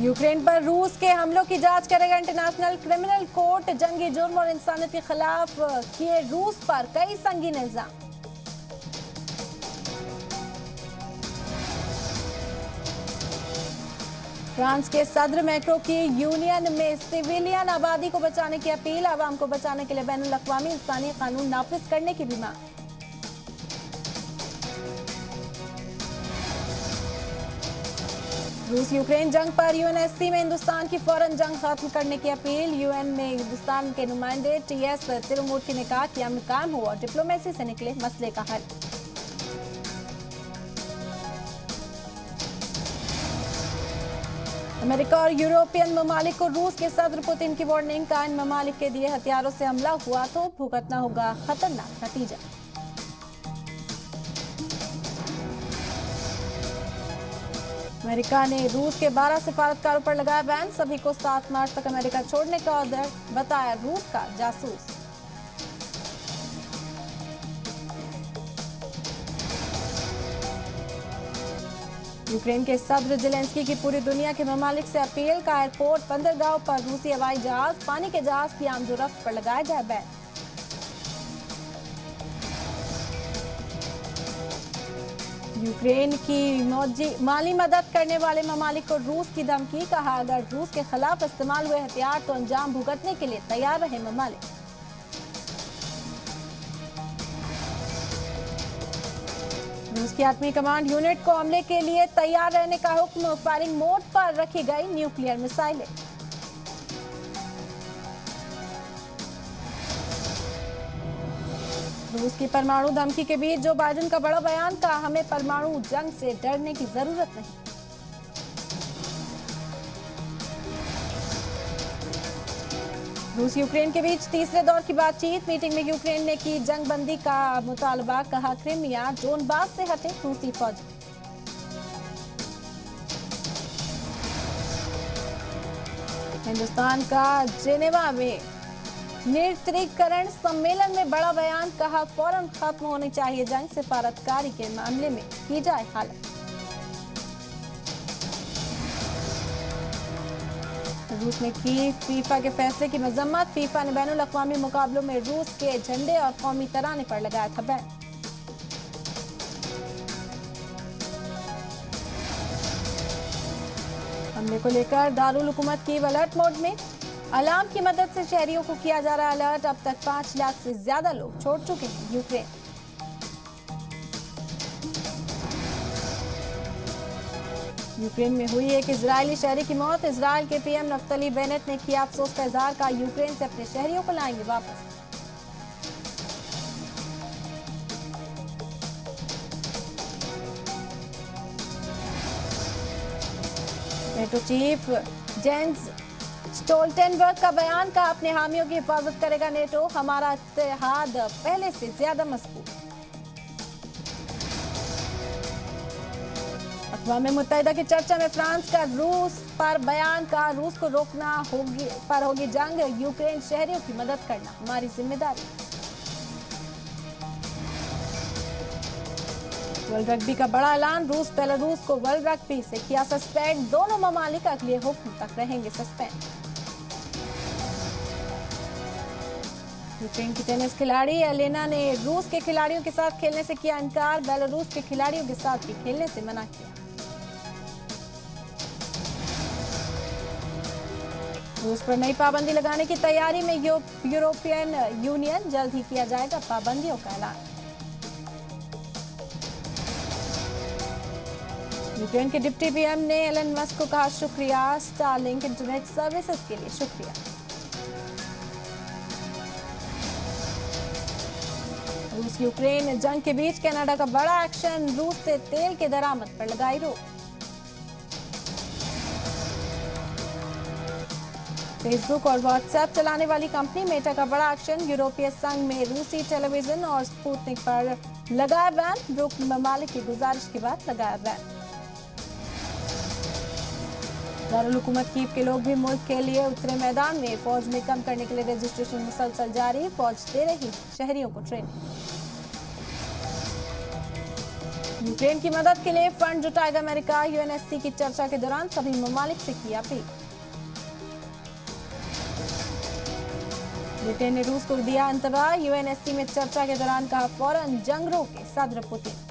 Ukraine पर रूस के हमलों की जांच करेगा इंटरनेशनल क्रिमिनल कोर्ट। जंगी जुर्म और इंसानियत के खिलाफ किए रूस पर कई संगीन इल्जाम। फ्रांस के सदर मैक्रो की यूनियन में सिविलियन आबादी को बचाने की अपील। आवाम को बचाने के लिए बैनुल अक़वामी इंसानी कानून नाफिज करने की भी मांग। रूस यूक्रेन जंग पर यूएनएससी में हिंदुस्तान की फौरन जंग खत्म करने की अपील। यूएन में हिंदुस्तान के नुमाइंदे टीएस तिरुमूर्ति ने कहा कि अमन कायम हो और डिप्लोमेसी से निकले मसले का हल। अमेरिका और यूरोपियन ममालिक को रूस के सदर पुतिन की वार्निंग। का इन ममालिक के दिए हथियारों से हमला हुआ तो भुगतना होगा खतरनाक नतीजा। अमेरिका ने रूस के 12 सिफारतकारों पर लगाया बैन। सभी को 7 मार्च तक अमेरिका छोड़ने का ऑर्डर, बताया रूस का जासूस। यूक्रेन के सदर ज़ेलेंस्की की पूरी दुनिया के ममालिक से अपील। का एयरपोर्ट बंदरगाह पर रूसी हवाई जहाज, पानी के जहाज की आमदोरफ्त पर लगाया जाए बैन। यूक्रेन की माली मदद करने वाले ममालिक को रूस की धमकी। कहा अगर रूस के खिलाफ इस्तेमाल हुए हथियार तो अंजाम भुगतने के लिए तैयार रहे ममालिक। रूस की आर्मी कमांड यूनिट को हमले के लिए तैयार रहने का हुक्म। फायरिंग मोड पर रखी गई न्यूक्लियर मिसाइलें। रूस की परमाणु धमकी के बीच जो बाइडेन का बड़ा बयान। का हमें परमाणु जंग से डरने की जरूरत नहीं। रूस यूक्रेन के बीच तीसरे दौर की बातचीत। मीटिंग में यूक्रेन ने की जंगबंदी का मुतालबा। कहा क्रिमिया डोनबास से हटे रूसी फौज। हिंदुस्तान का जेनेवा में निरस्त्रीकरण सम्मेलन में बड़ा बयान। कहा फौरन खत्म होनी चाहिए जंग। सिफारतकारी के मामले में की जाए हालत। रूस ने की फीफा के फैसले की मजम्मत। फीफा ने बैनुल अक़वामी मुकाबलों में रूस के झंडे और कौमी तराने पर लगाया था बैन। हमले को लेकर दारुल हुकूमत की अलर्ट मोड में। अलार्म की मदद से शहरियों को किया जा रहा अलर्ट। अब तक 5 लाख से ज्यादा लोग छोड़ चुके हैं यूक्रेन। यूक्रेन में हुई एक इजरायली शहरी की मौत। इजरायल के पीएम नफ्तली बेनेट ने किया अफसोस का इजहार। का यूक्रेन से अपने शहरियों को लाएंगे वापस। नेटो चीफ जेंस स्टोल्टेनबर्ग का बयान। का अपने हामियों की हिफाजत करेगा नेटो। हमारा इत्तेहाद पहले से ज्यादा मजबूत। अक़वाम मुत्तहिदा की चर्चा में फ्रांस का रूस पर बयान। का रूस को रोकना होगी जंग। यूक्रेन शहरियों की मदद करना हमारी जिम्मेदारी। वर्ल्ड रग्बी का बड़ा ऐलान। रूस बेलारूस को वर्ल्ड रग्बी से किया सस्पेंड। दोनों ममालिक अगले हुक्म तक रहेंगे सस्पेंड। यूक्रेन की टेनिस खिलाड़ी एलेना ने रूस के खिलाड़ियों के साथ खेलने से किया इनकार। बेलारूस के खिलाड़ियों के साथ भी खेलने से मना किया। रूस पर नई पाबंदी लगाने की तैयारी में यूरोपियन यूनियन। जल्द ही किया जाएगा पाबंदियों का ऐलान। यूक्रेन के डिप्टी पीएम ने एलन मस्क को कहा शुक्रिया। स्टारलिंक इंटरनेट सर्विसेज के लिए शुक्रिया। रूस यूक्रेन जंग के बीच कनाडा का बड़ा एक्शन। रूस से तेल के दरामद पर लगाई रोक। फेसबुक और व्हाट्सएप चलाने वाली कंपनी मेटा का बड़ा एक्शन। यूरोपीय संघ में रूसी टेलीविजन और स्पुतनिक पर लगाया बैन। रुकन ममालिक की गुजारिश के बाद लगाया बैन। दारुल हुकूमत कीव के लोग भी मुल्क के लिए उतरे मैदान में। फौज में कम करने के लिए रजिस्ट्रेशन मुसलसल जारी। फौज दे रही शहरियों को ट्रेनिंग। यूक्रेन की मदद के लिए फंड जुटाएगा अमेरिका। यूएनएससी की चर्चा के दौरान सभी ममालिक से की अपील। ब्रिटेन ने रूस को दिया इंतबाह। यूएनएससी में चर्चा के दौरान कहा फौरन जंग रोके सदर पुतिन।